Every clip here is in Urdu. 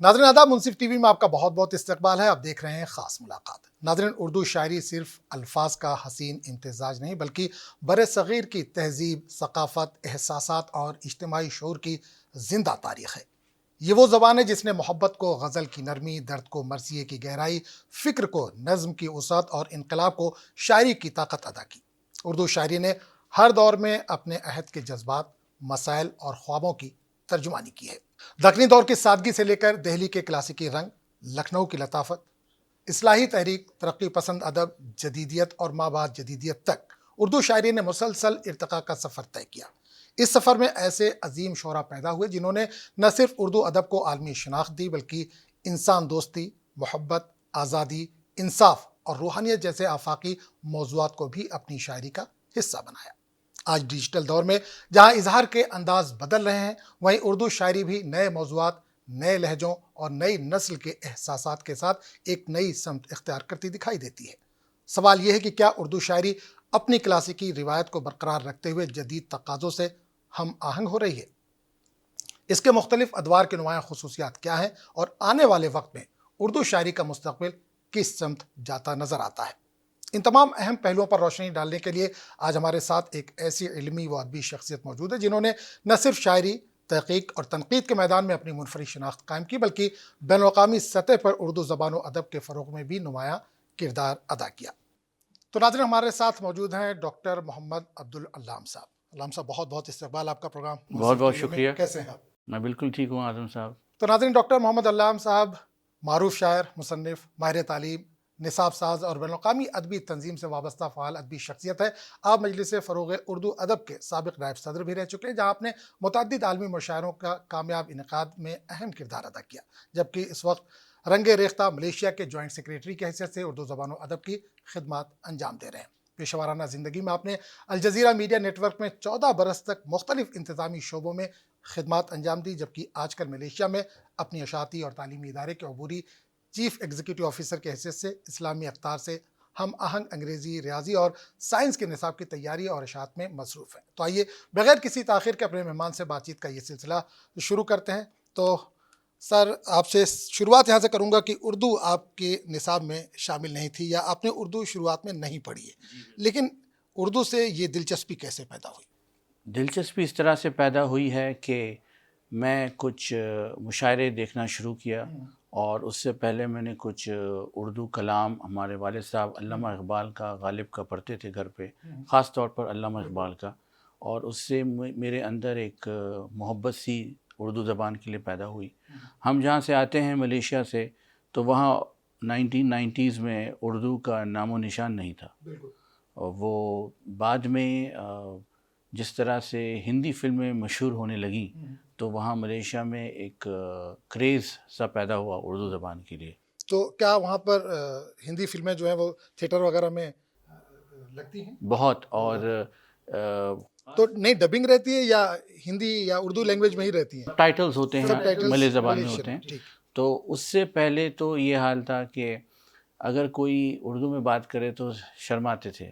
ناظرین آداب، منصف ٹی وی میں آپ کا بہت بہت استقبال ہے۔ آپ دیکھ رہے ہیں خاص ملاقات۔ ناظرین، اردو شاعری صرف الفاظ کا حسین امتزاج نہیں بلکہ بر صغیر کی تہذیب، ثقافت، احساسات اور اجتماعی شعور کی زندہ تاریخ ہے۔ یہ وہ زبان ہے جس نے محبت کو غزل کی نرمی، درد کو مرثیے کی گہرائی، فکر کو نظم کی وسعت اور انقلاب کو شاعری کی طاقت عطا کی۔ اردو شاعری نے ہر دور میں اپنے عہد کے جذبات، مسائل اور خوابوں کی ترجمانی کی ہے۔ دکنی دور کی سادگی سے لے کر دہلی کے کلاسیکی رنگ، لکھنؤ کی لطافت، اصلاحی تحریک، ترقی پسند ادب، جدیدیت اور ما بعد جدیدیت تک اردو شاعری نے مسلسل ارتقاء کا سفر طے کیا۔ اس سفر میں ایسے عظیم شعراء پیدا ہوئے جنہوں نے نہ صرف اردو ادب کو عالمی شناخت دی بلکہ انسان دوستی، محبت، آزادی، انصاف اور روحانیت جیسے آفاقی موضوعات کو بھی اپنی شاعری کا حصہ بنایا۔ آج ڈیجیٹل دور میں جہاں اظہار کے انداز بدل رہے ہیں، وہیں اردو شاعری بھی نئے موضوعات، نئے لہجوں اور نئی نسل کے احساسات کے ساتھ ایک نئی سمت اختیار کرتی دکھائی دیتی ہے۔ سوال یہ ہے کہ کیا اردو شاعری اپنی کلاسیکی روایت کو برقرار رکھتے ہوئے جدید تقاضوں سے ہم آہنگ ہو رہی ہے؟ اس کے مختلف ادوار کے نمایاں خصوصیات کیا ہیں اور آنے والے وقت میں اردو شاعری کا مستقبل کس سمت جاتا نظر آتا ہے؟ ان تمام اہم پہلوؤں پر روشنی ڈالنے کے لیے آج ہمارے ساتھ ایک ایسی علمی و ادبی شخصیت موجود ہے جنہوں نے نہ صرف شاعری، تحقیق اور تنقید کے میدان میں اپنی منفرد شناخت قائم کی بلکہ بین الاقوامی سطح پر اردو زبان و ادب کے فروغ میں بھی نمایاں کردار ادا کیا۔ تو ناظرین، ہمارے ساتھ موجود ہیں ڈاکٹر محمد عبدالعلام صاحب۔ علام صاحب، بہت بہت استقبال آپ کا پروگرام۔ بہت بہت شکریہ۔ کیسے ہیں آپ؟ میں بالکل ٹھیک ہوں اعظم صاحب۔ تو ناظرین، ڈاکٹر محمد علام صاحب معروف شاعر، مصنف، ماہر تعلیم، نصاب ساز اور بین الاقوامی ادبی تنظیم سے وابستہ فعال ادبی شخصیت ہے۔ آپ مجلس فروغ اردو ادب کے سابق نائب صدر بھی رہ چکے ہیں، جہاں آپ نے متعدد عالمی مشاعروں کا کامیاب انعقاد میں اہم کردار ادا کیا، جبکہ اس وقت رنگ ریختہ ملیشیا کے جوائنٹ سیکریٹری کی حیثیت سے اردو زبان و ادب کی خدمات انجام دے رہے ہیں۔ پیشہ ورانہ زندگی میں آپ نے الجزیرہ میڈیا نیٹ ورک میں 14 برس تک مختلف انتظامی شعبوں میں خدمات انجام دی، جبکہ آج کل ملیشیا میں اپنی اشاعتی اور تعلیمی ادارے کے عبوری چیف ایگزیکٹو آفیسر کی حیثیت سے اسلامی اقدار سے ہم آہنگ انگریزی، ریاضی اور سائنس کے نصاب کی تیاری اور اشاعت میں مصروف ہیں۔ تو آئیے بغیر کسی تاخیر کے اپنے مہمان سے بات چیت کا یہ سلسلہ شروع کرتے ہیں۔ تو سر، آپ سے شروعات یہاں سے کروں گا کہ اردو آپ کے نصاب میں شامل نہیں تھی یا آپ نے اردو شروعات میں نہیں پڑھی ہے، لیکن اردو سے یہ دلچسپی کیسے پیدا ہوئی؟ دلچسپی اس طرح سے پیدا ہوئی ہے کہ میں کچھ مشاعرے دیکھنا شروع کیا، اور اس سے پہلے میں نے کچھ اردو کلام ہمارے والد صاحب علامہ اقبال کا، غالب کا پڑھتے تھے گھر پہ، خاص طور پر علامہ اقبال کا، اور اس سے میرے اندر ایک محبت سی اردو زبان کے لیے پیدا ہوئی۔ ہم جہاں سے آتے ہیں ملیشیا سے، تو وہاں 1990s میں اردو کا نام و نشان نہیں تھا۔ اور وہ بعد میں جس طرح سے ہندی فلمیں مشہور ہونے لگیں، تو وہاں ملیشیا میں ایک کریز سا پیدا ہوا اردو زبان کے لیے۔ تو کیا وہاں پر ہندی فلمیں جو ہیں وہ تھیٹر وغیرہ میں لگتی ہیں؟ بہت، اور تو نہیں ڈبنگ رہتی ہے یا ہندی یا اردو لینگویج میں ہی رہتی ہیں؟ ٹائٹلز ہوتے ہیں، ملے زبان میں ہوتے ہیں۔ ٹھیک۔ تو اس سے پہلے تو یہ حال تھا کہ اگر کوئی اردو میں بات کرے تو شرماتے تھے،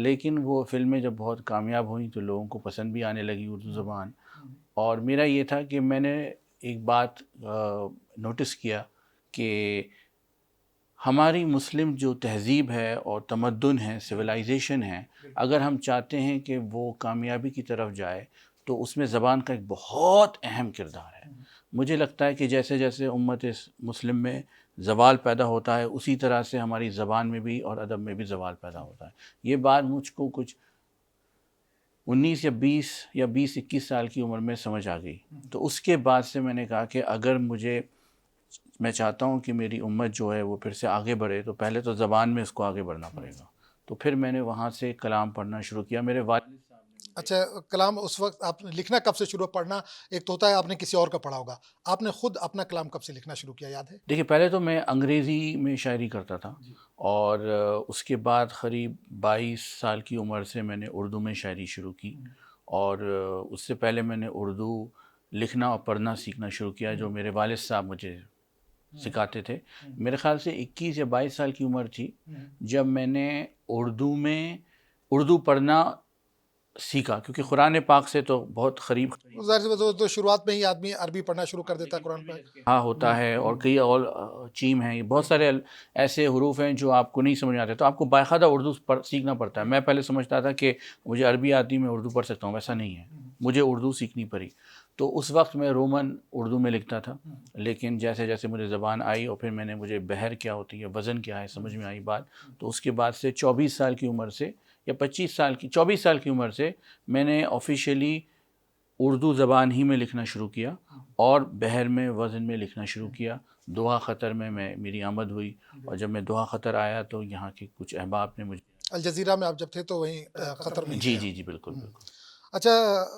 لیکن وہ فلمیں جب بہت کامیاب ہوئیں تو لوگوں کو پسند بھی آنے لگی اردو زبان۔ اور میرا یہ تھا کہ میں نے ایک بات نوٹس کیا کہ ہماری مسلم جو تہذیب ہے اور تمدن ہے، سویلائزیشن ہے، اگر ہم چاہتے ہیں کہ وہ کامیابی کی طرف جائے تو اس میں زبان کا ایک بہت اہم کردار ہے۔ مجھے لگتا ہے کہ جیسے جیسے امت مسلم میں زوال پیدا ہوتا ہے، اسی طرح سے ہماری زبان میں بھی اور ادب میں بھی زوال پیدا ہوتا ہے۔ یہ بات مجھ کو کچھ 19 یا 20-21 سال کی عمر میں سمجھ آ گئی۔ تو اس کے بعد سے میں نے کہا کہ اگر میں چاہتا ہوں کہ میری امت جو ہے وہ پھر سے آگے بڑھے، تو پہلے تو زبان میں اس کو آگے بڑھنا پڑے گا۔ تو پھر میں نے وہاں سے کلام پڑھنا شروع کیا۔ میرے والد صاحب نے اچھا، کلام اس وقت آپ نے لکھنا کب سے شروع؟ پڑھنا ایک تو ہوتا ہے آپ نے کسی اور کا پڑھا ہوگا، آپ نے خود اپنا کلام کب سے لکھنا شروع کیا، یاد ہے؟ دیکھیے، پہلے تو میں انگریزی میں شاعری کرتا تھا، اور اس کے بعد قریب 22 سال کی عمر سے میں نے اردو میں شاعری شروع کی، اور اس سے پہلے میں نے اردو لکھنا اور پڑھنا سیکھنا شروع کیا، جو میرے والد صاحب مجھے سکھاتے تھے۔ میرے خیال سے 21 یا 22 سال کی عمر تھی جب میں نے اردو پڑھنا سیکھا، کیونکہ قرآن پاک سے تو بہت قریب ظاہر سی بات ہے، تو شروعات میں ہی آدمی عربی پڑھنا شروع کر دیتا ہے قرآن پاک. ہاں ہوتا ہے، اور کئی اور چیم ہیں، بہت سارے ایسے حروف ہیں جو آپ کو نہیں سمجھ آتے، تو آپ کو باقاعدہ اردو سیکھنا پڑتا ہے. میں پہلے سمجھتا تھا کہ مجھے عربی آتی میں اردو پڑھ سکتا ہوں، ویسا نہیں ہے، مجھے اردو سیکھنی پڑی. تو اس وقت میں رومن اردو میں لکھتا تھا، لیکن جیسے جیسے مجھے زبان آئی اور پھر میں نے مجھے بحر کیا ہوتی ہے، وزن کیا ہے، سمجھ میں آئی بات. تو اس کے بعد سے 24 سال کی عمر سے یا 24 سال کی عمر سے میں نے آفیشیلی اردو زبان ہی میں لکھنا شروع کیا، اور بحر میں وزن میں لکھنا شروع کیا. دوحہ قطر میں میری آمد ہوئی، اور جب میں دوحہ قطر آیا تو یہاں کے کچھ احباب نے مجھے الجزیرہ میں آپ جب تھے تو وہیں قطر میں ہی جی تھے. جی جی بالکل بالکل. اچھا،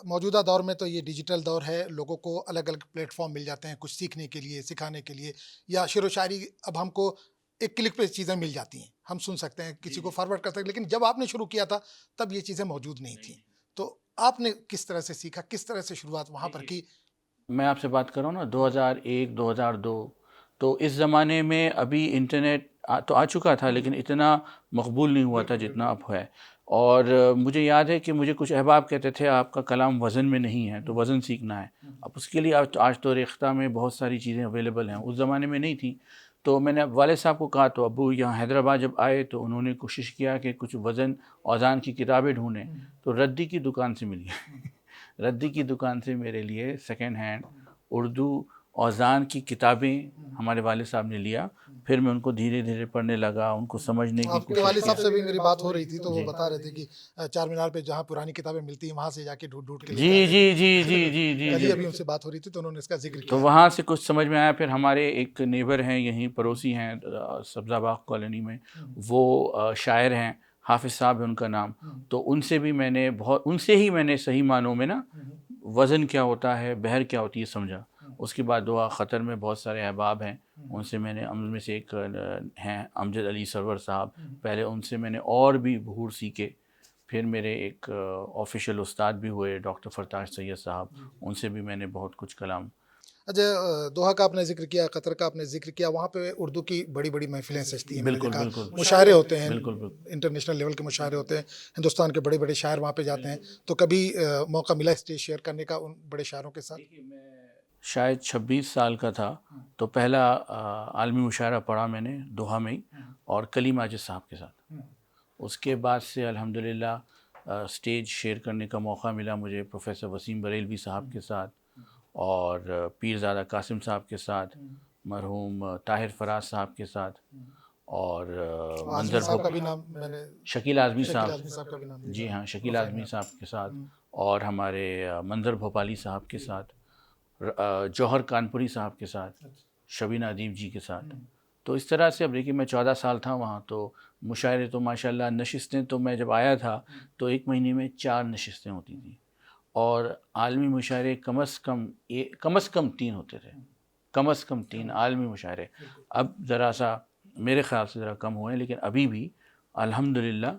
موجودہ دور میں تو یہ ڈیجیٹل دور ہے، لوگوں کو الگ الگ پلیٹ فارم مل جاتے ہیں کچھ سیکھنے کے لیے، سکھانے کے لیے، یا شعر و شاعری اب ہم کو ایک کلک پہ چیزیں مل جاتی ہیں، ہم سن سکتے ہیں، کسی کو فارورڈ کر سکتے ہیں. لیکن جب آپ نے شروع کیا تھا تب یہ چیزیں موجود نہیں تھیں. تو آپ نے کس طرح سے سیکھا، کس طرح سے شروعات وہاں پر کی؟ میں آپ سے بات کر رہا ہوں نا 2001 2002، تو اس زمانے میں ابھی انٹرنیٹ تو آ چکا تھا، لیکن اتنا مقبول نہیں ہوا تھا جتنا اب ہے. اور مجھے یاد ہے کہ مجھے کچھ احباب کہتے تھے آپ کا کلام وزن میں نہیں ہے، تو وزن سیکھنا ہے. اب اس کے لیے آج تو ریختہ میں بہت ساری چیزیں اویلیبل ہیں، اس زمانے میں نہیں تھیں. تو میں نے والد صاحب کو کہا، تو ابو یہاں حیدرآباد جب آئے تو انہوں نے کوشش کیا کہ کچھ وزن اوزان کی کتابیں ڈھونڈیں، تو ردی کی دکان سے ملی. ردی کی دکان سے میرے لیے سیکنڈ ہینڈ اردو اوزان کی کتابیں ہمارے والد صاحب نے لیا. پھر میں ان کو دھیرے دھیرے پڑھنے لگا، ان کو سمجھنے کی آپ کے کوشش والد کیا. صاحب سے بھی میری بات ہو رہی تھی تو وہ بتا رہے تھے کہ چار مینار پہ جہاں پرانی کتابیں ملتی ہیں وہاں سے جا کے ڈھونڈ ڈھونڈ کے لے جی کے جی جی جی جی جی کل جی. ہی ابھی ان سے بات ہو رہی تھی تو انہوں نے اس کا ذکر تو کیا. وہاں سے کچھ سمجھ میں آیا. پھر ہمارے ایک نیبر ہیں یہیں پڑوسی ہیں سبزہ باغ کالونی میں، وہ شاعر ہیں، حافظ صاحب ہے ان کا نام. تو ان سے بھی میں نے ان سے ہی میں نے صحیح معنوں میں نا وزن کیا ہوتا ہے، بحر کیا ہوتی ہے سمجھا. اس کے بعد دوحہ قطر میں بہت سارے احباب ہیں، ان سے میں نے، ان میں سے ایک ہیں امجد علی سرور صاحب، پہلے ان سے میں نے اور بھی بحور سیکھے. پھر میرے ایک آفیشیل استاد بھی ہوئے ڈاکٹر فرتاش سید صاحب، ان سے بھی میں نے بہت کچھ کلام. اچھا، دوحہ کا آپ نے ذکر کیا، قطر کا آپ نے ذکر کیا، وہاں پہ اردو کی بڑی بڑی محفلیں سجتی ہیں، میں نے بالکل دیکھا بالکل مشاعرے ہوتے ہیں، بالکل بالکل. انٹرنیشنل لیول کے مشاعرے ہوتے ہیں، ہندوستان کے بڑے بڑے شاعر وہاں پہ جاتے ہیں. تو کبھی موقع ملا اسٹیج شیئر کرنے کا ان بڑے شاعروں کے ساتھ؟ شاید 26 سال کا تھا تو پہلا عالمی مشاعرہ پڑھا میں نے دوحہ میں ہی، اور کلیم ماجد صاحب کے ساتھ. اس کے بعد سے الحمدللہ اسٹیج شیئر کرنے کا موقع ملا مجھے پروفیسر وسیم بریلوی صاحب کے ساتھ، اور پیرزادہ قاسم صاحب کے ساتھ، مرحوم طاہر فراز صاحب کے ساتھ، اور اعظمی صاحب کا بھی نام میں نے، شکیل اعظمی شکیل صاحب، اعظمی صاحب کا بھی نام جی ہاں شکیل اعظمی صاحب کے ساتھ، اور ہمارے منظر بھوپالی صاحب کے ساتھ، جوہر کانپوری صاحب کے ساتھ، شبینہ ادیب جی کے ساتھ. تو اس طرح سے اب دیکھیے میں 14 سال تھا وہاں، تو مشاعرے تو ماشاءاللہ، نشستیں تو میں جب آیا تھا تو ایک مہینے میں 4 نشستیں ہوتی تھیں، اور عالمی مشاعرے کم از کم 3 ہوتے تھے، کم از کم 3 عالمی مشاعرے. اب ذرا سا میرے خیال سے ذرا کم ہوئے ہیں، لیکن ابھی بھی الحمدللہ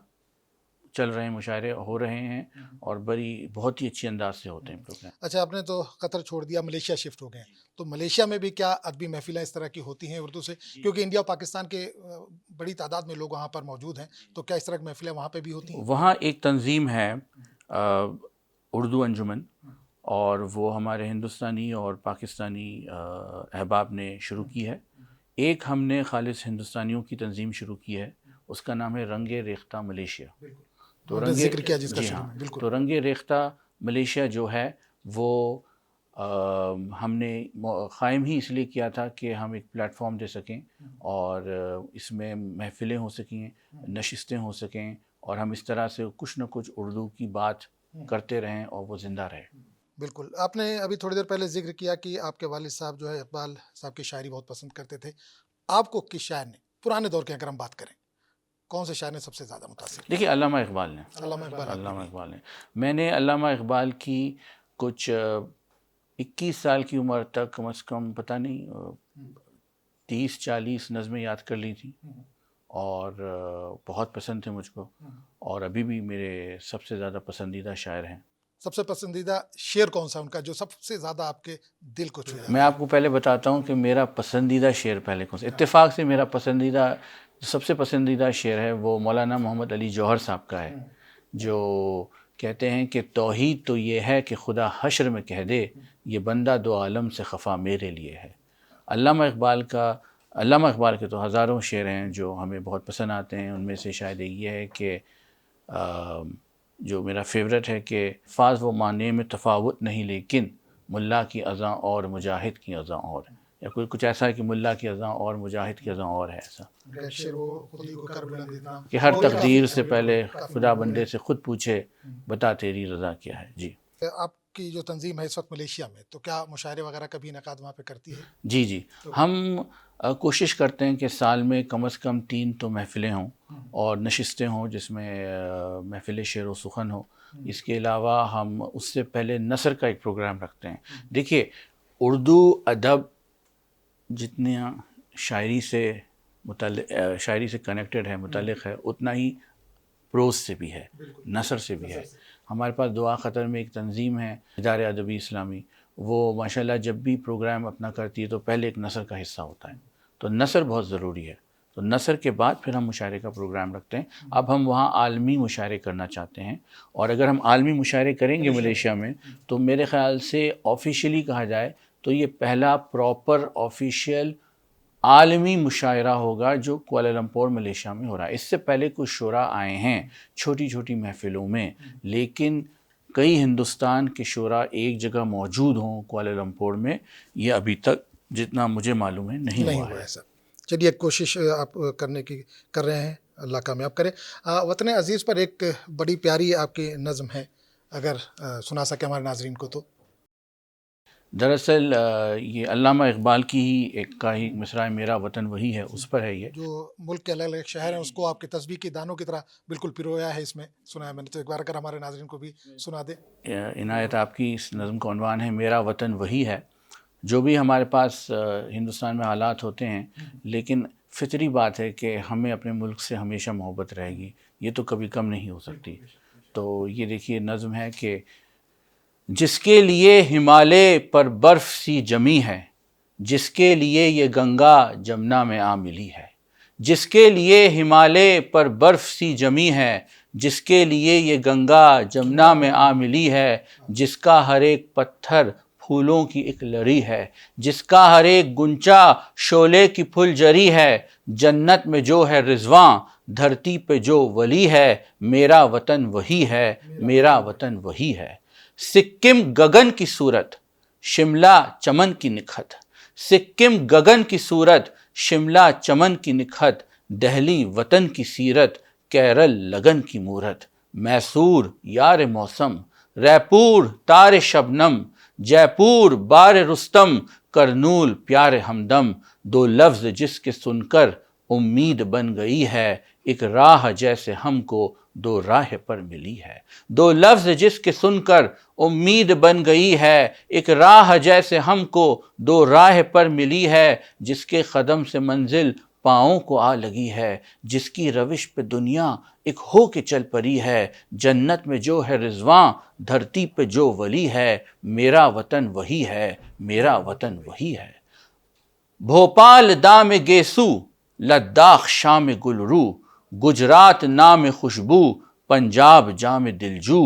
چل رہے ہیں، مشاعرے ہو رہے ہیں، اور بہت ہی اچھی انداز سے ہوتے ہیں پروگرام. اچھا، آپ نے تو قطر چھوڑ دیا، ملیشیا شفٹ ہو گئے، تو ملیشیا میں بھی کیا ادبی محفلیں اس طرح کی ہوتی ہیں اردو سے؟ کیونکہ انڈیا اور پاکستان کے بڑی تعداد میں لوگ وہاں پر موجود ہیں، تو کیا اس طرح کی محفلیں وہاں پہ بھی ہوتی ہیں؟ وہاں ایک تنظیم ہے اردو انجمن، اور وہ ہمارے ہندوستانی اور پاکستانی احباب نے شروع کی ہے. ایک ہم نے خالص ہندوستانیوں کی تنظیم شروع کی ہے، اس کا نام ہے رنگ ریختہ ملیشیا. تو ذکر کیا جس کا جی شروع ہاں، میں، بالکل. تو رنگ ریختہ ملیشیا جو ہے وہ ہم نے قائم ہی اس لیے کیا تھا کہ ہم ایک پلیٹ فارم دے سکیں، اور اس میں محفلیں ہو سکیں، نشستیں ہو سکیں، اور ہم اس طرح سے کچھ نہ کچھ اردو کی بات کرتے رہیں اور وہ زندہ رہے. بالکل. آپ نے ابھی تھوڑی دیر پہلے ذکر کیا کہ آپ کے والد صاحب جو ہے اقبال صاحب کی شاعری بہت پسند کرتے تھے. آپ کو کس شاعر نے، پرانے دور کے اگر ہم بات کریں، کون سے شاعر نے سب سے زیادہ متاثر کیا؟ دیکھیے علامہ اقبال نے، علامہ اقبال. علامہ اقبال نے. میں نے علامہ اقبال کی کچھ 21 سال کی عمر تک کم از کم پتہ نہیں 30-40 نظمیں یاد کر لی تھیں، اور بہت پسند تھے مجھ کو، اور ابھی بھی میرے سب سے زیادہ پسندیدہ شاعر ہیں. سب سے پسندیدہ شعر کون سا ان کا جو سب سے زیادہ آپ کے دل کو چھو جاتا ہے؟ میں آپ کو پہلے بتاتا ہوں کہ میرا پسندیدہ شعر پہلے کون سا. اتفاق سے میرا پسندیدہ، سب سے پسندیدہ شعر ہے وہ مولانا محمد علی جوہر صاحب کا ہے، جو کہتے ہیں کہ توحید تو یہ ہے کہ خدا حشر میں کہہ دے یہ بندہ دو عالم سے خفا میرے لیے ہے۔ علامہ اقبال کے تو ہزاروں شعر ہیں جو ہمیں بہت پسند آتے ہیں، ان میں سے شاید یہ ہے کہ جو میرا فیورٹ ہے کہ فاز و معنی میں تفاوت نہیں لیکن ملا کی اذاں اور مجاہد کی اذاں اور، یا کوئی کچھ ایسا ہے کہ ملا کی اذاں اور مجاہد کی اذاں اور ہے، ایسا کہ ہر تقدیر سے پہلے خدا بندے سے خود پوچھے بتا تیری رضا کیا ہے۔ جی آپ کی جو تنظیم ہے اس وقت ملیشیا میں، تو کیا مشاعرے وغیرہ کبھی انعقاد وہاں پہ کرتی ہے؟ جی ہم کوشش کرتے ہیں کہ سال میں کم از کم 3 تو محفلیں ہوں اور نشستیں ہوں جس میں محفل شعر و سخن ہو۔ اس کے علاوہ ہم اس سے پہلے نثر کا ایک پروگرام رکھتے ہیں۔ دیکھیے اردو ادب جتنے شاعری سے کنیکٹڈ ہے، متعلق ہے، اتنا ہی پروز سے بھی ہے، نثر سے بھی ہے۔ ہمارے پاس دعا خطر میں ایک تنظیم ہے ادارہ ادبی اسلامی، وہ ماشاءاللہ جب بھی پروگرام اپنا کرتی ہے تو پہلے ایک نثر کا حصہ ہوتا ہے، تو نثر بہت ضروری ہے۔ تو نثر کے بعد پھر ہم مشاعرے کا پروگرام رکھتے ہیں۔ اب ہم وہاں عالمی مشاعرے کرنا چاہتے ہیں، اور اگر ہم عالمی مشاعرے کریں گے ملیشیا میں تو میرے خیال سے آفیشیلی کہا جائے تو یہ پہلا پراپر آفیشیل عالمی مشاعرہ ہوگا جو کوالالمپور ملیشیا میں ہو رہا ہے۔ اس سے پہلے کچھ شعراء آئے ہیں چھوٹی چھوٹی محفلوں میں، لیکن کئی ہندوستان کے شعراء ایک جگہ موجود ہوں کوالالمپور میں، یہ ابھی تک جتنا مجھے معلوم ہے نہیں ہوا ہے۔ چلیے کوشش آپ کرنے کی کر رہے ہیں، اللہ کامیاب کرے۔ وطن عزیز پر ایک بڑی پیاری آپ کی نظم ہے، اگر سنا سکے ہمارے ناظرین کو تو۔ دراصل یہ علامہ اقبال کی ہی مصرع میرا وطن وہی ہے، اس پر ہے یہ، جو ملک کے الگ الگ شہر ہیں اس کو آپ کی تسبیح کی دانوں کی طرح بالکل پرویا ہے، اس میں سنا ہے میں نے، تو ایک بار اگر ہمارے ناظرین کو بھی سنا دے۔ عنایت آپ کی اس نظم کا عنوان ہے میرا وطن وہی ہے۔ جو بھی ہمارے پاس ہندوستان میں حالات ہوتے ہیں، لیکن فطری بات ہے کہ ہمیں اپنے ملک سے ہمیشہ محبت رہے گی، یہ تو کبھی کم نہیں ہو سکتی۔ تو یہ دیکھیے نظم ہے کہ جس کے لیے ہمالیہ پر برف سی جمی ہے، جس کے لیے یہ گنگا جمنا میں آ ملی ہے، جس کے لیے ہمالیہ پر برف سی جمی ہے، جس کے لیے یہ گنگا جمنا میں آ ملی ہے، جس کا ہر ایک پتھر پھولوں کی ایک لری ہے، جس کا ہر ایک گنچا شعلے کی پھل جری ہے، جنت میں جو ہے رضواں دھرتی پہ جو ولی ہے، میرا وطن وہی ہے، میرا وطن وہی ہے۔ سکم گگن کی صورت شملہ چمن کی نکھت، سکم گگن کی صورت شملہ چمن کی نکھت، دہلی وطن کی سیرت کیرل لگن کی مورت، میسور یار موسم ریپور تار شبنم، جے پور بار رستم کرنول پیار ہمدم، دو لفظ جس کے سن کر امید بن گئی ہے، ایک راہ جیسے ہم کو دو راہ پر ملی ہے، دو لفظ جس کے سن کر امید بن گئی ہے، ایک راہ جیسے ہم کو دو راہ پر ملی ہے، جس کے قدم سے منزل پاؤں کو آ لگی ہے، جس کی روش پہ دنیا ایک ہو کے چل پڑی ہے، جنت میں جو ہے رضواں دھرتی پہ جو ولی ہے، میرا وطن وہی ہے، میرا وطن وہی ہے۔ بھوپال دام گیسو لداخ شام گلرو، گجرات نام خوشبو پنجاب جام دلجو،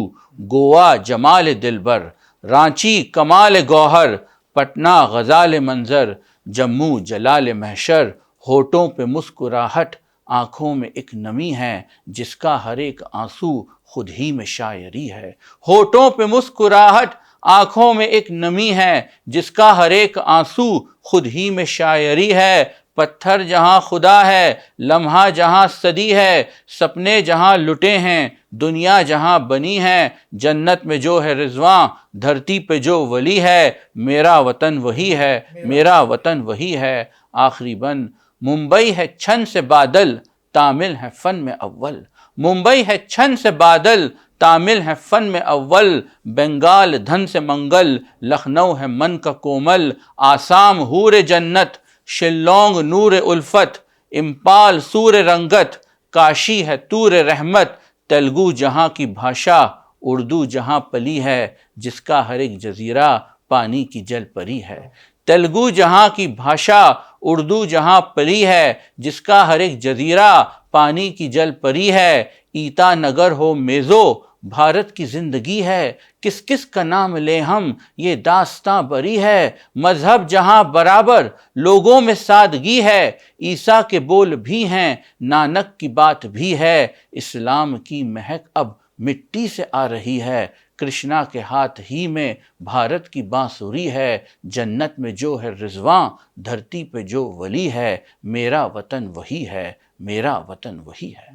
گوا جمال دلبر رانچی کمال گوہر، پٹنہ غزال منظر جموں جلال محشر، ہونٹوں پہ مسکراہٹ آنکھوں میں ایک نمی ہے، جس کا ہر ایک آنسو خود ہی میں شاعری ہے، ہونٹوں پہ مسکراہٹ آنکھوں میں ایک نمی ہے، جس کا ہر ایک آنسو خود ہی میں شاعری ہے، پتھر جہاں خدا ہے لمحہ جہاں صدی ہے، سپنے جہاں لٹے ہیں دنیا جہاں بنی ہے، جنت میں جو ہے رضواں دھرتی پہ جو ولی ہے، میرا وطن وہی ہے، میرا وطن وہی ہے۔ آخری بند، ممبئی ہے چھن سے بادل تامل ہے فن میں اول، ممبئی ہے چھن سے بادل تامل ہے فن میں اول، بنگال دھن سے منگل لکھنؤ ہے من کا کومل، آسام حور جنت شیلونگ نور الفت، امپال سور رنگت کاشی ہے طور رحمت، تلگو جہاں کی بھاشا اردو جہاں پلی ہے، جس کا ہر ایک جزیرہ پانی کی جل پری ہے، تلگو جہاں کی بھاشا اردو جہاں پلی ہے، جس کا ہر ایک جزیرہ پانی کی جل پری ہے، ایتا نگر ہو میزو بھارت کی زندگی ہے، کس کس کا نام لے ہم، یہ داستاں بری ہے، مذہب جہاں برابر لوگوں میں سادگی ہے، عیسیٰ کے بول بھی ہیں، نانک کی بات بھی ہے، اسلام کی مہک اب مٹی سے آ رہی ہے، کرشنا کے ہاتھ ہی میں بھارت کی بانسری ہے، جنت میں جو ہے رضواں، دھرتی پہ جو ولی ہے، میرا وطن وہی ہے، میرا وطن وہی ہے۔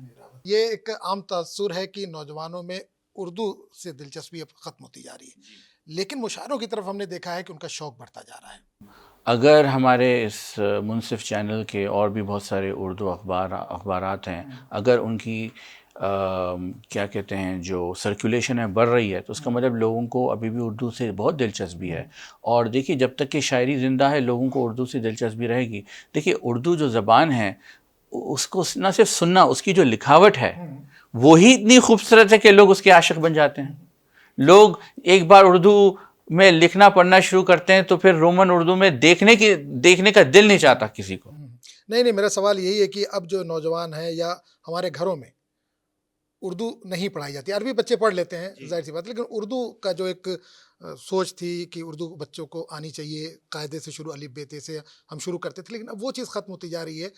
یہ ایک عام تاثر ہے کہ نوجوانوں میں اردو سے دلچسپی اب ختم ہوتی جا رہی ہے، لیکن مشاعروں کی طرف ہم نے دیکھا ہے کہ ان کا شوق بڑھتا جا رہا ہے۔ اگر ہمارے اس منصف چینل کے اور بھی بہت سارے اردو اخبارات ہیں، اگر ان کی کیا کہتے ہیں جو سرکولیشن ہے بڑھ رہی ہے، تو اس کا مطلب لوگوں کو ابھی بھی اردو سے بہت دلچسپی ہے۔ اور دیکھیے جب تک کہ شاعری زندہ ہے لوگوں کو اردو سے دلچسپی رہے گی۔ دیکھیے اردو جو زبان ہے اس کو نہ صرف سننا، اس کی جو لکھاوٹ ہے وہی اتنی خوبصورت ہے کہ لوگ اس کے عاشق بن جاتے ہیں۔ لوگ ایک بار اردو میں لکھنا پڑھنا شروع کرتے ہیں تو پھر رومن اردو میں دیکھنے کا دل نہیں چاہتا کسی کو۔ نہیں، میرا سوال یہی ہے کہ اب جو نوجوان ہیں یا ہمارے گھروں میں اردو نہیں پڑھائی جاتی، عربی بچے پڑھ لیتے ہیں ظاہر سی بات، لیکن اردو کا جو ایک سوچ تھی کہ اردو بچوں کو آنی چاہیے، قاعدے سے شروع، الف بے تے سے ہم شروع کرتے تھے، لیکن اب وہ چیز ختم ہوتی جا رہی ہے۔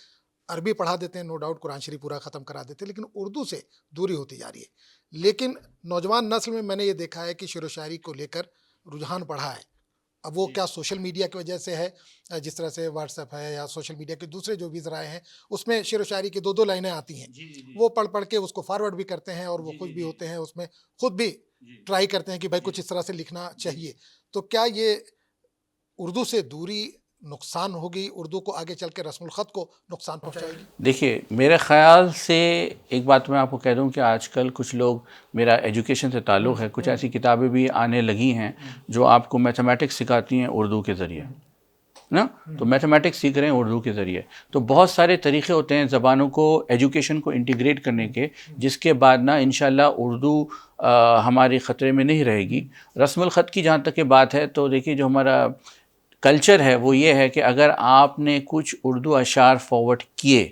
عربی پڑھا دیتے ہیں، نو ڈاؤٹ قرآن شریف پورا ختم کرا دیتے ہیں، لیکن اردو سے دوری ہوتی جا رہی ہے۔ لیکن نوجوان نسل میں نے یہ دیکھا ہے کہ شعر و شاعری کو لے کر رجحان بڑھا ہے۔ اب وہ کیا سوشل میڈیا کی وجہ سے ہے، جس طرح سے واٹس ایپ ہے یا سوشل میڈیا کے دوسرے جو بھی ذرائع ہیں، اس میں شعر و شاعری کی دو لائنیں آتی ہیں، وہ پڑھ کے اس کو فارورڈ بھی کرتے ہیں اور وہ خوش بھی ہوتے ہیں، اس میں خود بھی ٹرائی کرتے ہیں کہ بھائی کچھ اس طرح سے لکھنا چاہیے۔ تو کیا یہ اردو سے دوری نقصان ہوگی، اردو کو آگے چل کے رسم الخط کو نقصان پہنچائے گی؟ دیکھیے میرے خیال سے ایک بات میں آپ کو کہہ دوں کہ آج کل کچھ لوگ، میرا ایجوکیشن سے تعلق ہے، کچھ ایسی کتابیں بھی آنے لگی ہیں جو آپ کو میتھمیٹکس سکھاتی ہیں اردو کے ذریعے نا، تو میتھمیٹکس سیکھ رہے ہیں اردو کے ذریعے۔ تو بہت سارے طریقے ہوتے ہیں زبانوں کو، ایجوکیشن کو انٹیگریٹ کرنے کے، جس کے بعد نا انشاءاللہ اردو ہماری خطرے میں نہیں رہے گی۔ رسم الخط کی جہاں تک کہ بات ہے تو دیکھیے جو ہمارا کلچر ہے وہ یہ ہے کہ اگر آپ نے کچھ اردو اشعار فارورڈ کیے،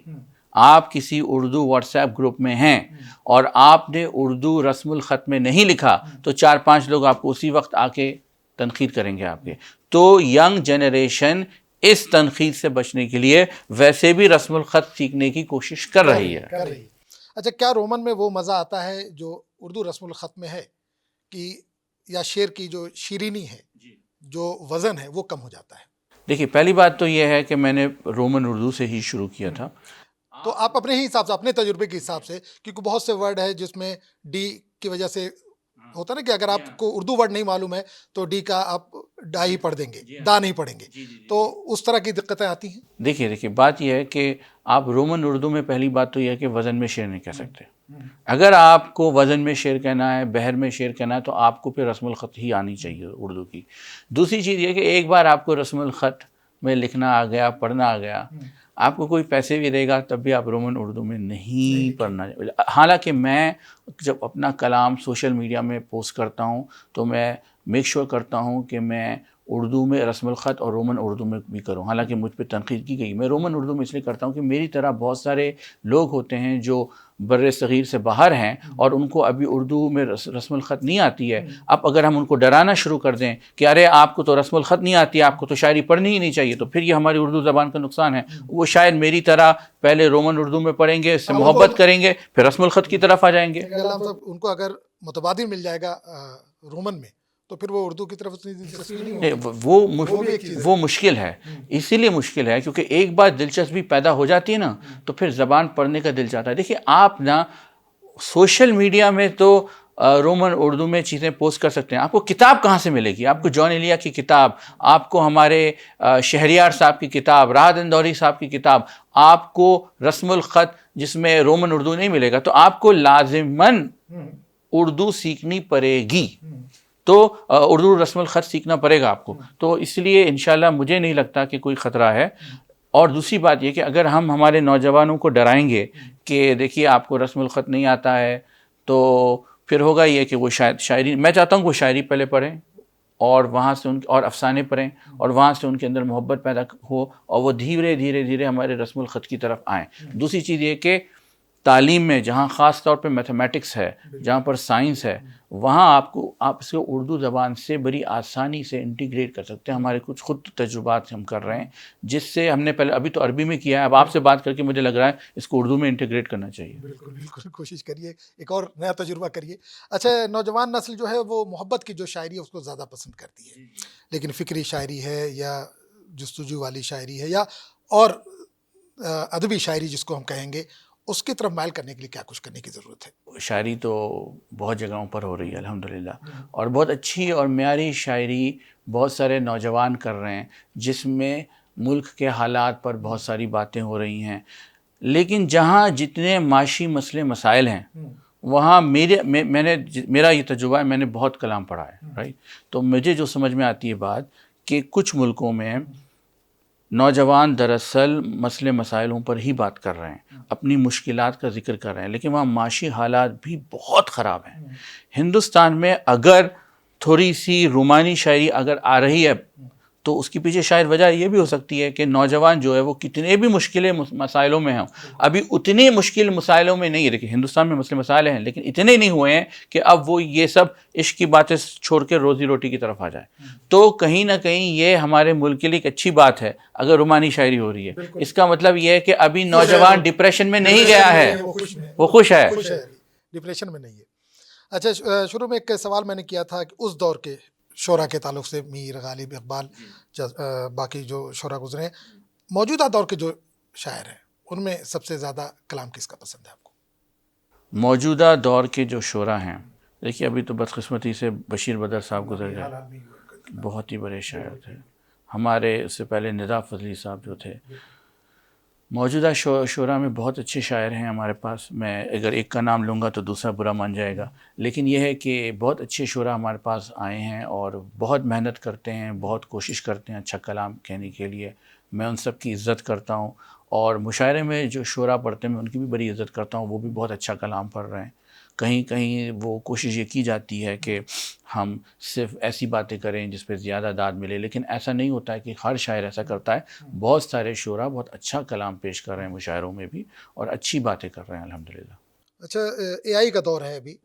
آپ کسی اردو واٹس ایپ گروپ میں ہیں اور آپ نے اردو رسم الخط میں نہیں لکھا، تو 4-5 لوگ آپ کو اسی وقت آ کے تنقید کریں گے آپ کے۔ تو ینگ جنریشن اس تنقید سے بچنے کے لیے ویسے بھی رسم الخط سیکھنے کی کوشش کر رہی ہے۔ اچھا، کیا رومن میں وہ مزہ آتا ہے جو اردو رسم الخط میں ہے، کہ یا شعر کی جو شیرینی ہے، جو وزن ہے، وہ کم ہو جاتا ہے؟ دیکھیے پہلی بات تو یہ ہے کہ میں نے رومن اردو سے ہی شروع کیا تھا۔ تو آپ اپنے ہی حساب سے، اپنے تجربے کے حساب سے، کیونکہ بہت سے ورڈ ہے جس میں ڈی کی وجہ سے ہوتا ہے نا کہ اگر آپ کو اردو ورڈ نہیں معلوم ہے تو ڈی کا آپ ڈا ہی پڑھ دیں گے، دا نہیں پڑھیں گے، تو اس طرح کی دقتیں آتی ہیں۔ دیکھیے بات یہ ہے کہ آپ رومن اردو میں پہلی بات تو یہ ہے کہ وزن میں شعر نہیں کہہ سکتے۔ اگر آپ کو وزن میں شعر کہنا ہے، بحر میں شعر کہنا ہے، تو آپ کو پھر رسم الخط ہی آنی چاہیے اردو کی۔ دوسری چیز یہ کہ ایک بار آپ کو رسم الخط میں لکھنا آ گیا، پڑھنا آ گیا، آپ کو کوئی پیسے بھی دے گا تب بھی آپ رومن اردو میں نہیں پڑھنا۔ حالانکہ میں جب اپنا کلام سوشل میڈیا میں پوسٹ کرتا ہوں تو میں میک شور کرتا ہوں کہ میں اردو میں رسم الخط اور رومن اردو میں بھی کروں، حالانکہ مجھ پہ تنقید کی گئی۔ میں رومن اردو میں اس لیے کرتا ہوں کہ میری طرح بہت سارے لوگ ہوتے ہیں جو بر صغیر سے باہر ہیں اور ان کو ابھی اردو میں رسم الخط نہیں آتی ہے۔ اب اگر ہم ان کو ڈرانا شروع کر دیں کہ ارے آپ کو تو رسم الخط نہیں آتی، آپ کو تو شاعری پڑھنی ہی نہیں چاہیے، تو پھر یہ ہماری اردو زبان کا نقصان ہے۔ وہ شاید میری طرح پہلے رومن اردو میں پڑھیں گے، اس سے محبت کریں گے، پھر رسم الخط کی طرف آ جائیں گے۔ ان کو اگر متبادل مل جائے گا رومن میں تو پھر وہ اردو کی طرف اتنی دلچسپی نہیں ہوگی۔ وہ مشکل ہے، اسی لیے مشکل ہے کیونکہ ایک بار دلچسپی پیدا ہو جاتی ہے نا تو پھر زبان پڑھنے کا دل چاہتا ہے۔ دیکھیے آپ نا سوشل میڈیا میں تو رومن اردو میں چیزیں پوسٹ کر سکتے ہیں، آپ کو کتاب کہاں سے ملے گی؟ آپ کو جان ایلیا کی کتاب، آپ کو ہمارے شہریار صاحب کی کتاب، راحت اندوری صاحب کی کتاب، آپ کو رسم الخط جس میں رومن اردو نہیں ملے گا، تو آپ کو لازماً اردو سیکھنی پڑے گی، تو اردو رسم الخط سیکھنا پڑے گا آپ کو۔ تو اس لیے انشاءاللہ مجھے نہیں لگتا کہ کوئی خطرہ ہے۔ اور دوسری بات یہ کہ اگر ہم ہمارے نوجوانوں کو ڈرائیں گے کہ دیکھیے آپ کو رسم الخط نہیں آتا ہے، تو پھر ہوگا یہ کہ وہ شاعری، میں چاہتا ہوں کہ وہ شاعری پہلے پڑھیں اور وہاں سے اور افسانے پڑھیں اور وہاں سے ان کے اندر محبت پیدا ہو اور وہ دھیرے دھیرے ہمارے رسم الخط کی طرف آئیں۔ دوسری چیز یہ کہ تعلیم میں جہاں خاص طور پہ میتھمیٹکس ہے، جہاں پر سائنس ہے، وہاں آپ اس کو اردو زبان سے بڑی آسانی سے انٹیگریٹ کر سکتے ہیں. ہمارے کچھ خود تجربات ہم کر رہے ہیں جس سے ہم نے پہلے ابھی تو عربی میں کیا ہے, اب آپ سے بات کر کے مجھے لگ رہا ہے اس کو اردو میں انٹیگریٹ کرنا چاہیے. بالکل بالکل کوشش کریے, ایک اور نیا تجربہ کریے. اچھا, نوجوان نسل جو ہے وہ محبت کی جو شاعری ہے اس کو زیادہ پسند کرتی ہے, لیکن فکری شاعری ہے یا جستجو والی شاعری ہے یا اور ادبی شاعری جس کو ہم کہیں گے, اس کی طرف مائل کرنے کے لیے کیا کچھ کرنے کی ضرورت ہے؟ شاعری تو بہت جگہوں پر ہو رہی ہے الحمدللہ, اور بہت اچھی اور معیاری شاعری بہت سارے نوجوان کر رہے ہیں جس میں ملک کے حالات پر بہت ساری باتیں ہو رہی ہیں. لیکن جہاں جتنے معاشی مسئلے مسائل ہیں وہاں میرا یہ تجربہ ہے, میں نے بہت کلام پڑھا ہے رائٹ, تو مجھے جو سمجھ میں آتی ہے بات کہ کچھ ملکوں میں نوجوان دراصل مسئلے مسائلوں پر ہی بات کر رہے ہیں, اپنی مشکلات کا ذکر کر رہے ہیں, لیکن وہاں معاشی حالات بھی بہت خراب ہیں. ہندوستان میں اگر تھوڑی سی رومانی شاعری اگر آ رہی ہے تو اس کی پیچھے شاید وجہ یہ بھی ہو سکتی ہے کہ نوجوان جو ہے وہ کتنے بھی مشکل مسائلوں میں ہیں, ابھی اتنے مشکل مسائلوں میں نہیں ہے. دیکھیں ہندوستان میں مسئلے مسائل ہیں لیکن اتنے نہیں ہوئے ہیں کہ اب وہ یہ سب عشق کی باتیں چھوڑ کے روزی روٹی کی طرف آ جائے. تو کہیں نہ کہیں یہ ہمارے ملک کے لیے ایک اچھی بات ہے اگر رومانی شاعری ہو رہی ہے. اس کا مطلب یہ ہے کہ ابھی نوجوان ڈپریشن میں نہیں گیا ہے, وہ خوش ہے, ڈپریشن میں نہیں ہے. اچھا, شروع میں ایک سوال میں نے کیا تھا کہ اس دور کے شعراء کے تعلق سے, میر, غالب, اقبال, باقی جو شعراء گزرے ہیں, موجودہ دور کے جو شاعر ہیں ان میں سب سے زیادہ کلام کس کا پسند ہے آپ کو؟ موجودہ دور کے جو شعراء ہیں, دیکھیے ابھی تو بدقسمتی سے بشیر بدر صاحب گزر گئے, بہت ہی بڑے شاعر تھے. ہمارے اس سے پہلے ندا فضلی صاحب جو تھے. موجودہ شعراء میں بہت اچھے شاعر ہیں ہمارے پاس, میں اگر ایک کا نام لوں گا تو دوسرا برا مان جائے گا, لیکن یہ ہے کہ بہت اچھے شعراء ہمارے پاس آئے ہیں اور بہت محنت کرتے ہیں, بہت کوشش کرتے ہیں اچھا کلام کہنے کے لیے. میں ان سب کی عزت کرتا ہوں, اور مشاعرے میں جو شعراء پڑھتے ہیں میں ان کی بھی بڑی عزت کرتا ہوں, وہ بھی بہت اچھا کلام پڑھ رہے ہیں. کہیں کہیں وہ کوشش یہ کی جاتی ہے کہ ہم صرف ایسی باتیں کریں جس پہ زیادہ داد ملے, لیکن ایسا نہیں ہوتا ہے کہ ہر شاعر ایسا کرتا ہے. بہت سارے شعراء بہت اچھا کلام پیش کر رہے ہیں مشاعروں میں بھی, اور اچھی باتیں کر رہے ہیں الحمدللہ. اچھا, اے آئی کا دور ہے ابھی,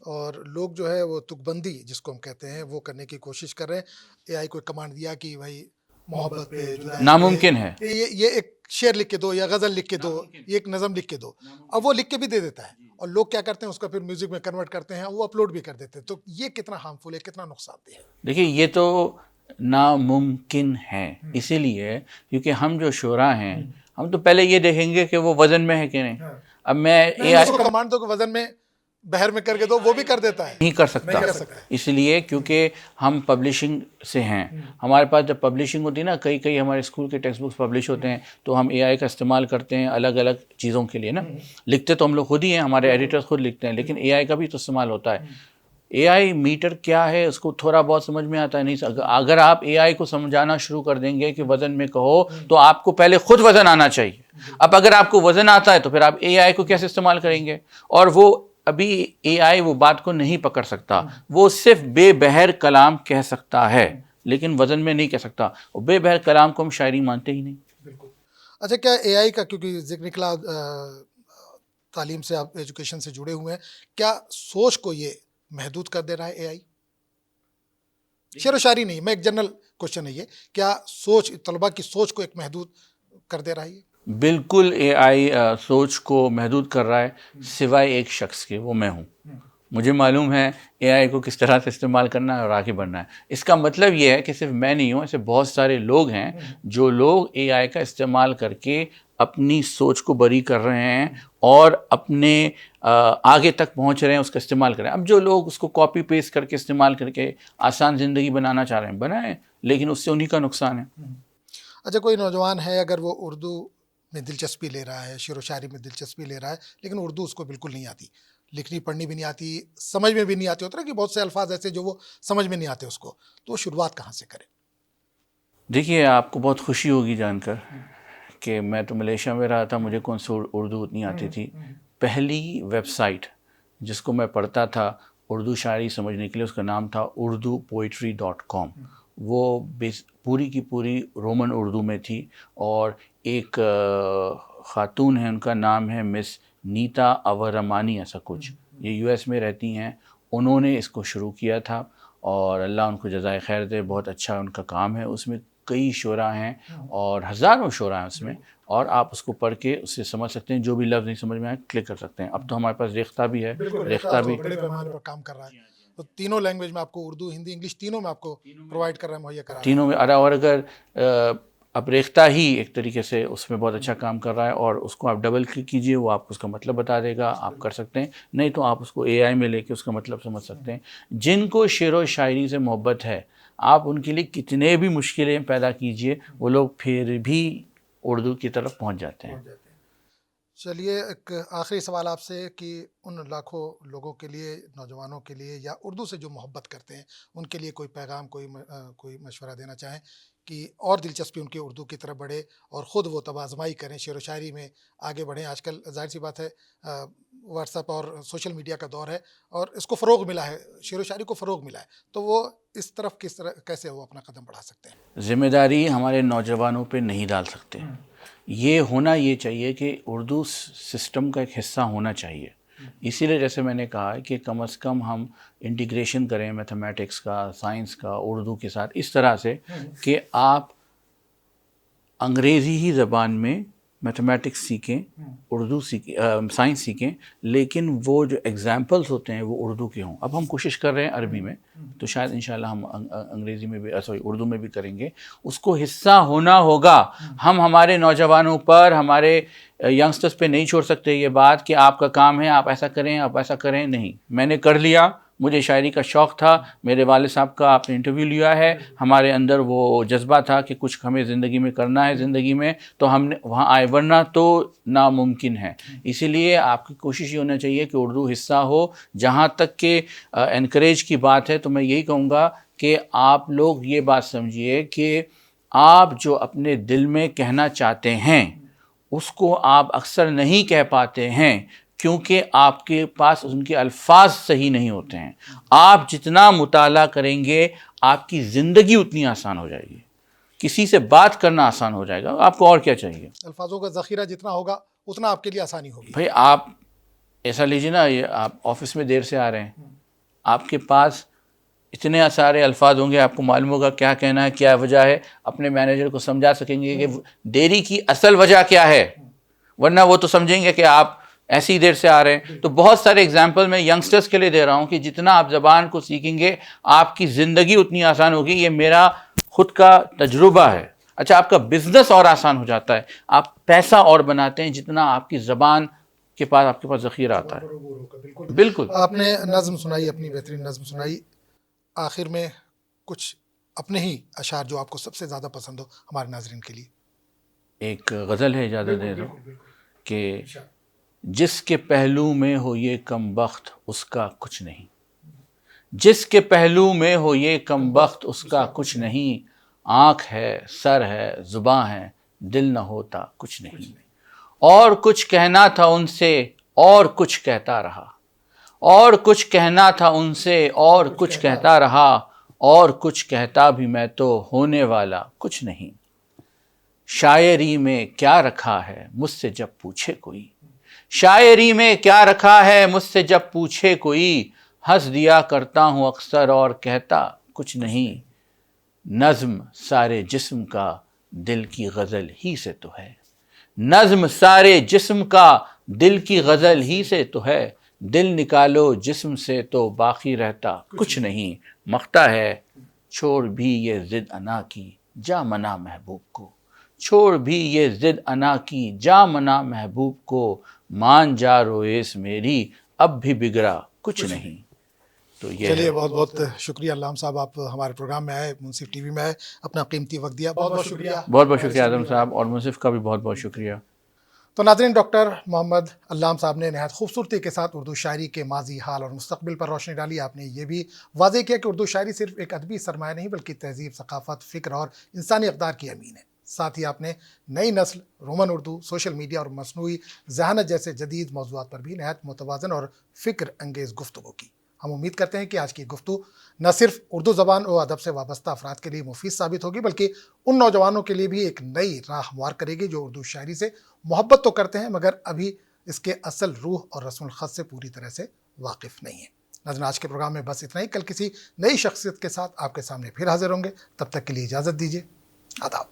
اور لوگ جو ہے وہ تک بندی جس کو ہم کہتے ہیں وہ کرنے کی کوشش کر رہے ہیں. اے آئی کو ایک کمانڈ دیا کہ بھائی محبت پہ, ناممکن ہے, یہ ایک شعر لکھ کے دو یا غزل لکھ کے دو, یہ ایک نظم لکھ کے دو, اب وہ لکھ کے بھی دے دیتا ہے, اور لوگ کیا کرتے ہیں اس کا پھر میوزک میں کنورٹ کرتے ہیں, وہ اپلوڈ بھی کر دیتے ہیں. تو یہ کتنا ہارمفل ہے, کتنا نقصان دہ ہے؟ دیکھیے یہ تو ناممکن ہے, اسی لیے کیونکہ ہم جو شعراء ہیں ہم تو پہلے یہ دیکھیں گے کہ وہ وزن میں ہے کہ نہیں. اب میں اس کو کمانڈ دو کہ وزن میں بہر میں کر کے دو, وہ بھی کر دیتا ہے. نہیں کر سکتا, اس لیے کیونکہ ہم پبلشنگ سے ہیں. ہمارے پاس جب پبلشنگ ہوتی ہے نا, کئی ہمارے اسکول کے ٹیکسٹ بکس پبلش ہوتے ہیں تو ہم اے آئی کا استعمال کرتے ہیں الگ الگ چیزوں کے لیے نا. لکھتے تو ہم لوگ خود ہی ہیں, ہمارے ایڈیٹرز خود لکھتے ہیں, لیکن اے آئی کا بھی تو استعمال ہوتا ہے. اے آئی میٹر کیا ہے اس کو تھوڑا بہت سمجھ میں آتا ہے نہیں. اگر آپ اے آئی کو سمجھانا شروع کر دیں گے کہ وزن میں کہو تو آپ کو پہلے خود وزن آنا چاہیے. اب اگر آپ کو وزن آتا ہے تو پھر آپ اے آئی کو کیسے استعمال کریں گے؟ اور وہ ابھی اے آئی وہ بات کو نہیں پکڑ سکتا, وہ صرف بے بہر کلام کہہ سکتا ہے لیکن وزن میں نہیں کہہ سکتا. اور بے بہر کلام کو ہم شاعری مانتے ہی نہیں. بالکل. اچھا, کیا اے آئی کا, کیونکہ ذکر نکلا تعلیم سے, آپ ایجوکیشن سے جڑے ہوئے ہیں, کیا سوچ کو یہ محدود کر دے رہا ہے اے آئی؟ شعر و شاعری نہیں, میں ایک جنرل کوشچن ہے یہ, کیا سوچ طلباء کی سوچ کو ایک محدود کر دے رہا ہے یہ؟ بالکل اے آئی سوچ کو محدود کر رہا ہے, سوائے ایک شخص کے, وہ میں ہوں. مجھے معلوم ہے اے آئی کو کس طرح سے استعمال کرنا ہے اور آگے بڑھنا ہے. اس کا مطلب یہ ہے کہ صرف میں نہیں ہوں, ایسے بہت سارے لوگ ہیں جو لوگ اے آئی کا استعمال کر کے اپنی سوچ کو بری کر رہے ہیں اور اپنے آگے تک پہنچ رہے ہیں, اس کا استعمال کر رہے ہیں. اب جو لوگ اس کو کاپی پیسٹ کر کے استعمال کر کے آسان زندگی بنانا چاہ رہے ہیں بنائیں, لیکن اس سے انہی کا نقصان ہے. اچھا, کوئی نوجوان ہے اگر وہ اردو میں دلچسپی لے رہا ہے, شعر و شاعری میں دلچسپی لے رہا ہے, لیکن اردو اس کو بالکل نہیں آتی, لکھنی پڑھنی بھی نہیں آتی, سمجھ میں بھی نہیں آتی, ہوتا ہے کہ بہت سے الفاظ ایسے جو وہ سمجھ میں نہیں آتے اس کو, تو وہ شروعات کہاں سے کرے؟ دیکھیے آپ کو بہت خوشی ہوگی جان کر کہ میں تو ملیشیا میں رہا تھا, مجھے کون سی اردو اتنی آتی تھی. پہلی ویب سائٹ جس کو میں پڑھتا تھا اردو شاعری سمجھنے کے لیے, اس کا نام تھا urdupoetry.com. وہ پوری کی پوری رومن اردو میں تھی, اور ایک خاتون ہیں, ان کا نام ہے مس نیتا اورامانی ایسا کچھ, یہ یو ایس میں رہتی ہیں. انہوں نے اس کو شروع کیا تھا اور اللہ ان کو جزائے خیر دے، بہت اچھا ان کا کام ہے. اس میں کئی شعراء ہیں اور ہزاروں شعراء ہیں اس میں، اور آپ اس کو پڑھ کے اس سے سمجھ سکتے ہیں. جو بھی لفظ نہیں سمجھ میں آئے کلک کر سکتے ہیں. اب تو ہمارے پاس ریختہ بھی ہے، ریختہ بھی بڑے پیمانے پر کام کر رہا ہے. تو تینوں لینگویج میں آپ کو، اردو، ہندی، انگلش، تینوں میں آپ کو پرووائڈ کر رہا ہے، مہیا کرا رہا ہے. تینوں میں. اور اگر اب ریختہ ہی ایک طریقے سے اس میں بہت اچھا کام کر رہا ہے، اور اس کو آپ ڈبل کلک کیجئے، وہ آپ کو اس کا مطلب بتا دے گا، آپ کر سکتے ہیں. نہیں تو آپ اس کو اے آئی میں لے کے اس کا مطلب سمجھ سکتے ہیں. جن کو شعر و شاعری سے محبت ہے، آپ ان کے لیے کتنے بھی مشکلیں پیدا کیجئے، وہ لوگ پھر بھی اردو کی طرف پہنچ جاتے ہیں. چلیے ایک آخری سوال آپ سے کہ ان لاکھوں لوگوں کے لیے، نوجوانوں کے لیے، یا اردو سے جو محبت کرتے ہیں، ان کے لیے کوئی پیغام، کوئی مشورہ دینا چاہیں کہ اور دلچسپی ان کی اردو کی طرف بڑھے اور خود وہ طب آزمائی کریں، شعر و شاعری میں آگے بڑھیں. آج کل ظاہر سی بات ہے واٹس ایپ اور سوشل میڈیا کا دور ہے اور اس کو فروغ ملا ہے، شعر و شاعری کو فروغ ملا ہے، تو وہ اس طرف کس طرح کیسے وہ اپنا قدم بڑھا سکتے ہیں؟ ذمہ داری ہمارے نوجوانوں پہ نہیں ڈال سکتے. یہ ہونا یہ چاہیے کہ اردو سسٹم کا ایک حصہ ہونا چاہیے. اسی لیے جیسے میں نے کہا کہ کم از کم ہم انٹیگریشن کریں میتھمیٹکس کا، سائنس کا، اردو کے ساتھ، اس طرح سے کہ آپ انگریزی ہی زبان میں میتھمیٹکس سیکھیں، اردو سیکھیں، سائنس سیکھیں، لیکن وہ جو ایگزامپلس ہوتے ہیں وہ اردو کے ہوں. اب ہم کوشش کر رہے ہیں عربی میں، تو شاید انشاءاللہ ہم انگریزی میں بھی، اردو میں بھی کریں گے. اس کو حصہ ہونا ہوگا. ہم ہمارے نوجوانوں پر، ہمارے ینگسٹرز پہ نہیں چھوڑ سکتے یہ بات کہ آپ کا کام ہے، آپ ایسا کریں، آپ ایسا کریں. نہیں، میں نے کر لیا، مجھے شاعری کا شوق تھا، میرے والد صاحب کا آپ نے انٹرویو لیا ہے، ہمارے اندر وہ جذبہ تھا کہ کچھ ہمیں زندگی میں کرنا ہے زندگی میں، تو ہم نے وہاں آئے، ورنہ تو ناممکن ہے. اسی لیے آپ کی کوشش یہ ہونا چاہیے کہ اردو حصہ ہو. جہاں تک کہ انکریج کی بات ہے، تو میں یہی کہوں گا کہ آپ لوگ یہ بات سمجھیے کہ آپ جو اپنے دل میں کہنا چاہتے ہیں اس کو آپ اکثر نہیں کہہ پاتے ہیں، کیونکہ آپ کے پاس ان کے الفاظ صحیح نہیں ہوتے ہیں. آپ جتنا مطالعہ کریں گے آپ کی زندگی اتنی آسان ہو جائے گی، کسی سے بات کرنا آسان ہو جائے گا. آپ کو اور کیا چاہیے؟ الفاظوں کا ذخیرہ جتنا ہوگا اتنا آپ کے لیے آسانی ہوگی. بھئی آپ ایسا لیجیے نا، یہ آپ آفس میں دیر سے آ رہے ہیں، آپ کے پاس اتنے سارے الفاظ ہوں گے، آپ کو معلوم ہوگا کیا کہنا ہے، کیا وجہ ہے. اپنے مینیجر کو سمجھا سکیں گے کہ دیری کی اصل وجہ کیا ہے، ورنہ وہ تو سمجھیں گے کہ آپ ایسی دیر سے آ رہے ہیں. تو بہت سارے اگزامپل میں ینگسٹرز کے لیے دے رہا ہوں کہ جتنا آپ زبان کو سیکھیں گے آپ کی زندگی اتنی آسان ہوگی. یہ میرا خود کا تجربہ ہے. اچھا، آپ کا بزنس اور آسان ہو جاتا ہے، آپ پیسہ اور بناتے ہیں جتنا آپ کی زبان کے پاس، آپ کے پاس ذخیرہ آتا ہے. بالکل. آپ نے نظم سنائی، اپنی بہترین نظم سنائی. آخر میں کچھ اپنے ہی اشعار جو آپ کو سب سے زیادہ پسند ہو ہمارے ناظرین کے لیے. ایک غزل ہے، اجازت دے دو کہ جس کے پہلو میں ہو یہ کم بخت اس کا کچھ نہیں، جس کے پہلو میں ہو یہ کم بخت اس کا کچھ نہیں. آنکھ ہے، سر ہے، زباں ہے، دل نہ ہوتا کچھ نہیں. اور کچھ کہنا تھا ان سے اور کچھ کہتا رہا، اور کچھ کہنا تھا ان سے اور کچھ کہتا رہا، اور کچھ کہتا بھی میں تو ہونے والا کچھ نہیں. شاعری میں کیا رکھا ہے مجھ سے جب پوچھے کوئی، شاعری میں کیا رکھا ہے مجھ سے جب پوچھے کوئی، ہنس دیا کرتا ہوں اکثر اور کہتا کچھ نہیں. نظم سارے جسم کا دل کی غزل ہی سے تو ہے، نظم سارے جسم کا دل کی غزل ہی سے تو ہے. دل نکالو جسم سے تو باقی رہتا کچھ نہیں. مقطع ہے، چھوڑ بھی یہ ضد انا کی جا منا محبوب کو، چھوڑ بھی یہ ضد انا کی جا منا محبوب کو، مان جا رویس میری اب بھی بگڑا کچھ نہیں. تو یہ چلیے، بہت بہت شکریہ علام صاحب، آپ ہمارے پروگرام میں آئے، منصف ٹی وی میں آئے، اپنا قیمتی وقت دیا. بہت بہت شکریہ. بہت بہت شکریہ اعظم صاحب، اور منصف کا بھی بہت بہت شکریہ. تو ناظرین، ڈاکٹر محمد علام صاحب نے نہایت خوبصورتی کے ساتھ اردو شاعری کے ماضی، حال اور مستقبل پر روشنی ڈالی. آپ نے یہ بھی واضح کیا کہ اردو شاعری صرف ایک ادبی سرمایہ نہیں بلکہ تہذیب، ثقافت، فکر اور انسانی اقدار کی امین ہے. ساتھ ہی آپ نے نئی نسل، رومن اردو، سوشل میڈیا اور مصنوعی ذہانت جیسے جدید موضوعات پر بھی نہایت متوازن اور فکر انگیز گفتگو کی. ہم امید کرتے ہیں کہ آج کی گفتگو نہ صرف اردو زبان و ادب سے وابستہ افراد کے لیے مفید ثابت ہوگی بلکہ ان نوجوانوں کے لیے بھی ایک نئی راہ ہموار کرے گی جو اردو شاعری سے محبت تو کرتے ہیں مگر ابھی اس کے اصل روح اور رسم الخط سے پوری طرح سے واقف نہیں ہیں. ناظرین آج کے پروگرام میں بس اتنا ہی. کل کسی نئی شخصیت کے ساتھ آپ کے سامنے پھر حاضر ہوں گے. تب تک کے لیے اجازت دیجیے. آداب.